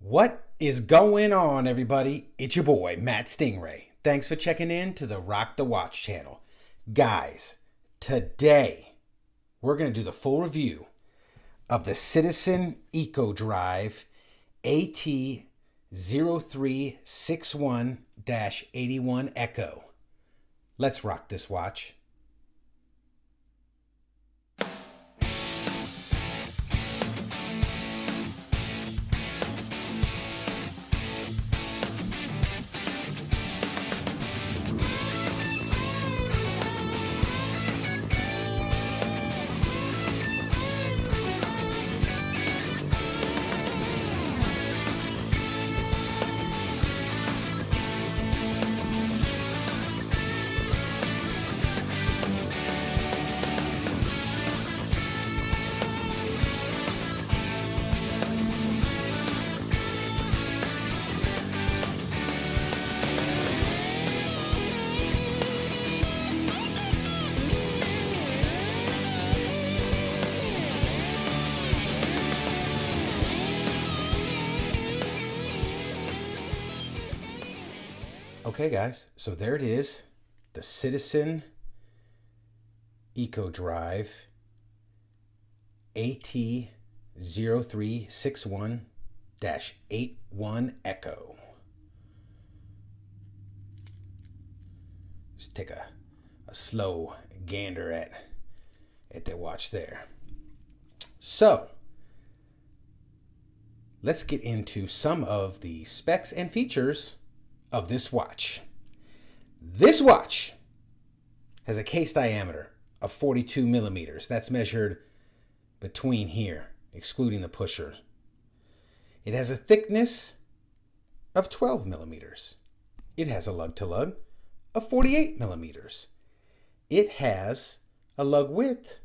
What is going on, everybody? It's your boy, Matt Stingray. Thanks for checking in to the Rock the Watch channel. Guys, today we're going to do the full review of the Citizen Eco Drive AT-0361-81 Echo. Let's rock this watch. Okay, guys, so there it is, the Citizen Eco Drive AT-0361-81 Echo. Just take a slow gander at the watch there. So, let's get into some of the specs and features of this watch. This watch has a case diameter of 42 millimeters. That's measured between here, excluding the pusher. It has a thickness of 12 millimeters. It has a lug-to-lug of 48 millimeters. It has a lug width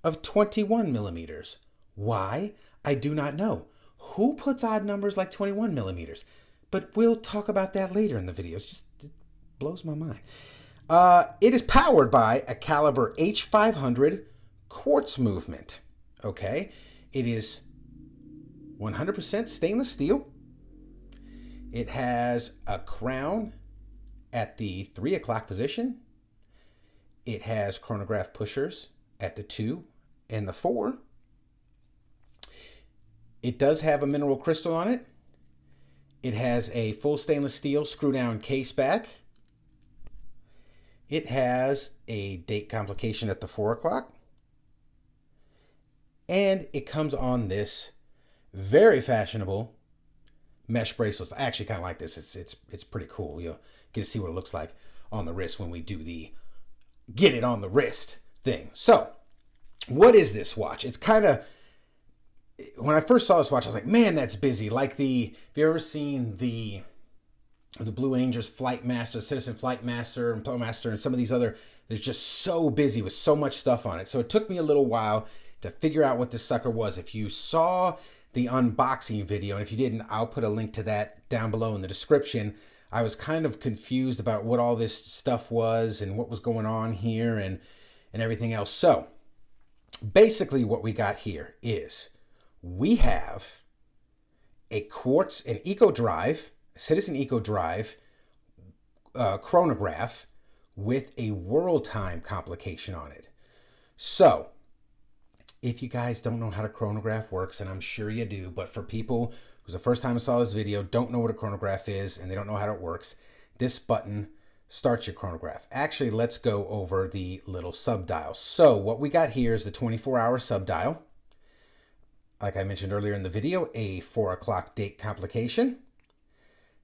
of 21 millimeters. Why? I do not know. Who puts odd numbers like 21 millimeters? But we'll talk about that later in the video. It blows my mind. It is powered by a caliber H500 quartz movement. Okay. It is 100% stainless steel. It has a crown at the 3 o'clock position. It has chronograph pushers at the 2 and the 4. It does have a mineral crystal on it. It has a full stainless steel screw-down case back. It has a date complication at the 4 o'clock. And it comes on this very fashionable mesh bracelet. I actually kind of like this. It's pretty cool. You'll get to see what it looks like on the wrist when we do the get it on the wrist thing. So, what is this watch? It's kind of, when I first saw this watch, I was like, man, that's busy. Like have you ever seen the Blue Angels Flight Master, Citizen Flight Master, and Pro Master, and some of these other, there's just so busy with so much stuff on it. So it took me a little while to figure out what this sucker was. If you saw the unboxing video, and if you didn't, I'll put a link to that down below in the description. I was kind of confused about what all this stuff was and what was going on here and everything else. So basically what we got here is we have an Eco Drive, Citizen Eco Drive chronograph with a world time complication on it. So, if you guys don't know how the chronograph works, and I'm sure you do, but for people who's the first time I saw this video, don't know what a chronograph is, and they don't know how it works, this button starts your chronograph. Actually, let's go over the little subdial. So, what we got here is the 24-hour subdial. Like I mentioned earlier in the video, a 4 o'clock date complication.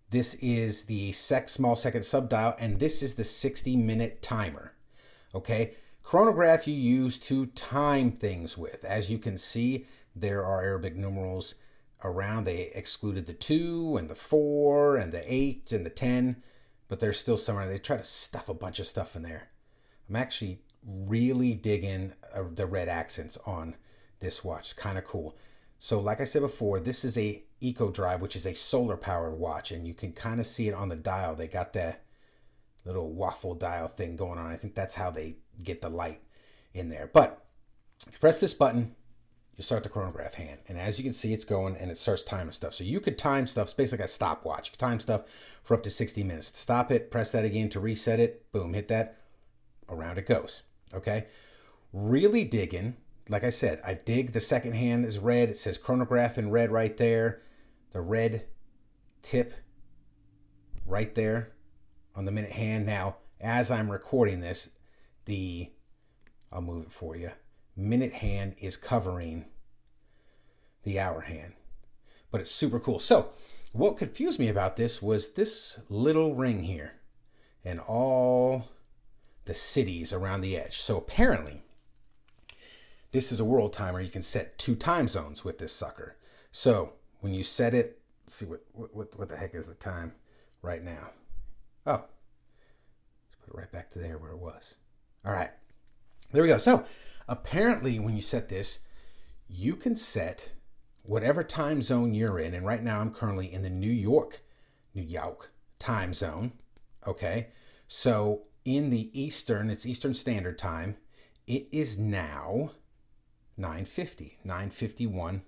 This is the small second subdial, and this is the 60-minute timer. Okay, chronograph you use to time things with. As you can see, there are Arabic numerals around. They excluded the 2 and the 4 and the 8 and the 10, but there's still somewhere. They try to stuff a bunch of stuff in there. I'm actually really digging the red accents on this watch. Kind of cool. So like I said before, this is a Eco Drive, which is a solar powered watch, and you can kind of see it on the dial. They got that little waffle dial thing going on. I think that's how they get the light in there. But if you press this button, you start the chronograph hand. And as you can see, it's going and it starts timing stuff. So you could time stuff. It's basically like a stopwatch. You can time stuff for up to 60 minutes. Stop it, press that again to reset it. Boom, hit that. Around it goes. Okay. Really digging. Like I said, I dig the second hand is red. It says chronograph in red right there. The red tip right there on the minute hand. Now, as I'm recording this, I'll move it for you. Minute hand is covering the hour hand, but it's super cool. So what confused me about this was this little ring here and all the cities around the edge. So apparently this is a world timer. You can set 2 time zones with this sucker. So when you set it, let's see what the heck is the time right now. Oh, let's put it right back to there where it was. All right, there we go. So apparently when you set this, you can set whatever time zone you're in. And right now I'm currently in the New York time zone. Okay. So in the Eastern, it's Eastern Standard Time. It is now 9:51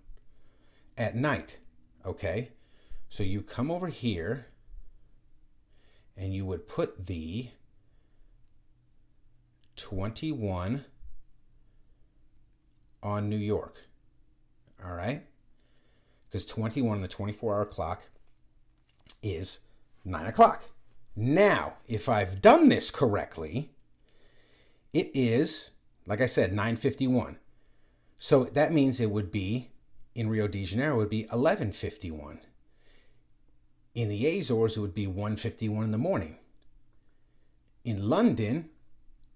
at night. Okay. So you come over here and you would put the 21 on New York. All right. Because 21 on the 24-hour clock is 9 o'clock. Now, if I've done this correctly, it is, like I said, 9:51. So that means it would be, in Rio de Janeiro, it would be 11:51. In the Azores, it would be 1:51 in the morning. In London,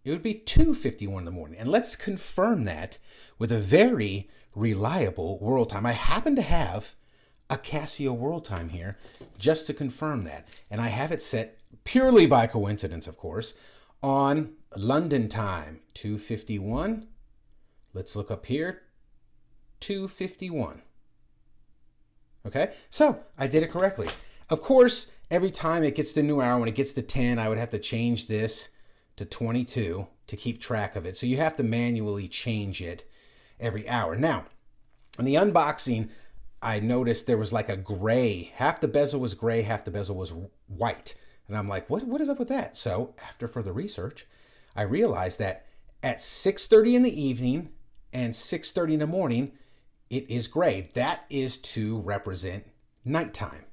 it would be 2:51 in the morning. And let's confirm that with a very reliable world time. I happen to have a Casio world time here just to confirm that. And I have it set purely by coincidence, of course, on London time, 2:51. Let's look up here, 2:51. Okay, so I did it correctly. Of course, every time it gets to new hour, when it gets to 10, I would have to change this to 22 to keep track of it. So you have to manually change it every hour. Now, in the unboxing, I noticed there was like a gray. Half the bezel was gray, half the bezel was white. And I'm like, what is up with that? So after further research, I realized that at 6:30 in the evening and 6:30 in the morning, it is gray. That is to represent nighttime.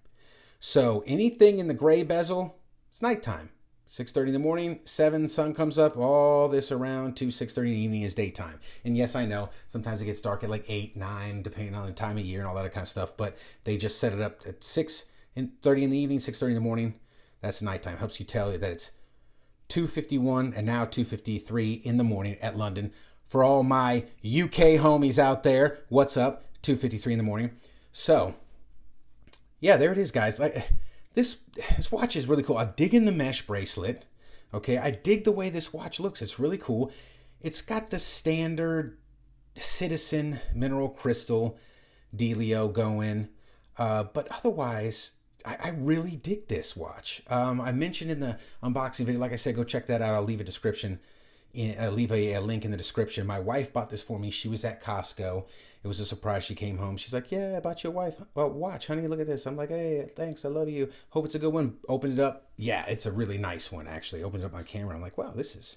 So anything in the gray bezel, it's nighttime. 6:30 in the morning, 7, sun comes up, all this around to 6:30 in the evening is daytime. And yes, I know sometimes it gets dark at like 8, 9, depending on the time of year and all that kind of stuff, but they just set it up at 6:30 in the evening, 6:30 in the morning. That's nighttime. Helps you tell you that it's 2:51 and now 2:53 in the morning at London. For all my UK homies out there, what's up? 2:53 in the morning. So, yeah, there it is, guys. Like, this watch is really cool. I dig in the mesh bracelet. Okay, I dig the way this watch looks. It's really cool. It's got the standard Citizen mineral crystal dealio going. But otherwise, I really dig this watch. I mentioned in the unboxing video, like I said, go check that out. I'll leave a description. Leave a link in the description. My wife bought this for me. She was at Costco. It was a surprise. She came home. She's like, yeah, I bought your wife. Well, watch, honey, look at this. I'm like, hey, thanks. I love you. Hope it's a good one. Opened it up. Yeah, it's a really nice one, actually. Opened it up on camera. I'm like, wow, this is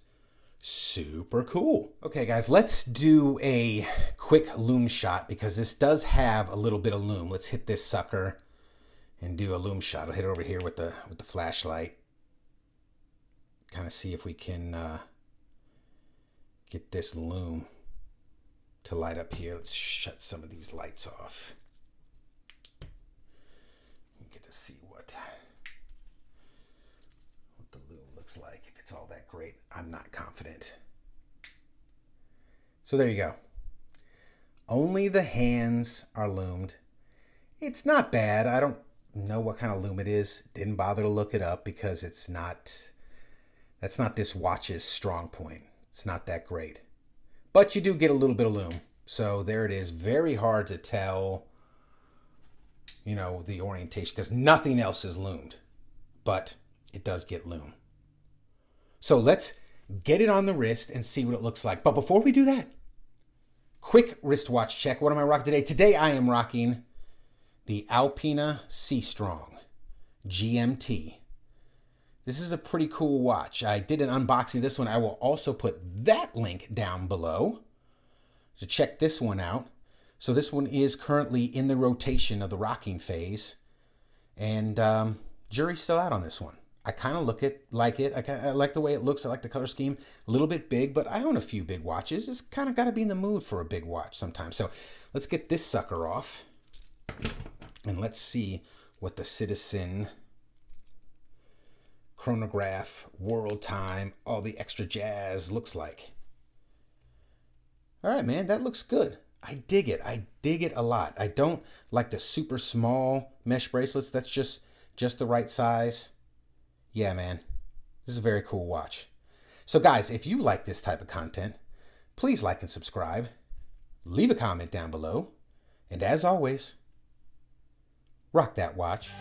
super cool. Okay, guys, let's do a quick Lume shot because this does have a little bit of lume. Let's hit this sucker and do a Lume shot. I'll hit it over here with the flashlight. Kind of see if we can get this lume to light up here. Let's shut some of these lights off. Get to see what the lume looks like. If it's all that great, I'm not confident. So there you go. Only the hands are lumed. It's not bad. I don't know what kind of lume it is. Didn't bother to look it up because that's not this watch's strong point. It's not that great. But you do get a little bit of lume. So there it is. Very hard to tell, the orientation because nothing else is lumed. But it does get lume. So let's get it on the wrist and see what it looks like. But before we do that, Quick wristwatch check. What am I rocking today? Today I am rocking the Alpina Sea Strong GMT. This is a pretty cool watch. I did an unboxing of this one. I will also put that link down below. So check this one out. So this one is currently in the rotation of the rocking phase. And jury's still out on this one. I kind of like it. I like the way it looks. I like the color scheme. A little bit big, but I own a few big watches. It's kind of got to be in the mood for a big watch sometimes. So let's get this sucker off. And let's see what the Citizen chronograph, world time, all the extra jazz looks like. All right, man, that looks good. I dig it. I dig it a lot. I don't like the super small mesh bracelets. That's just the right size. Yeah, man, this is a very cool watch. So guys, if you like this type of content, please like and subscribe. Leave a comment down below. And as always, rock that watch.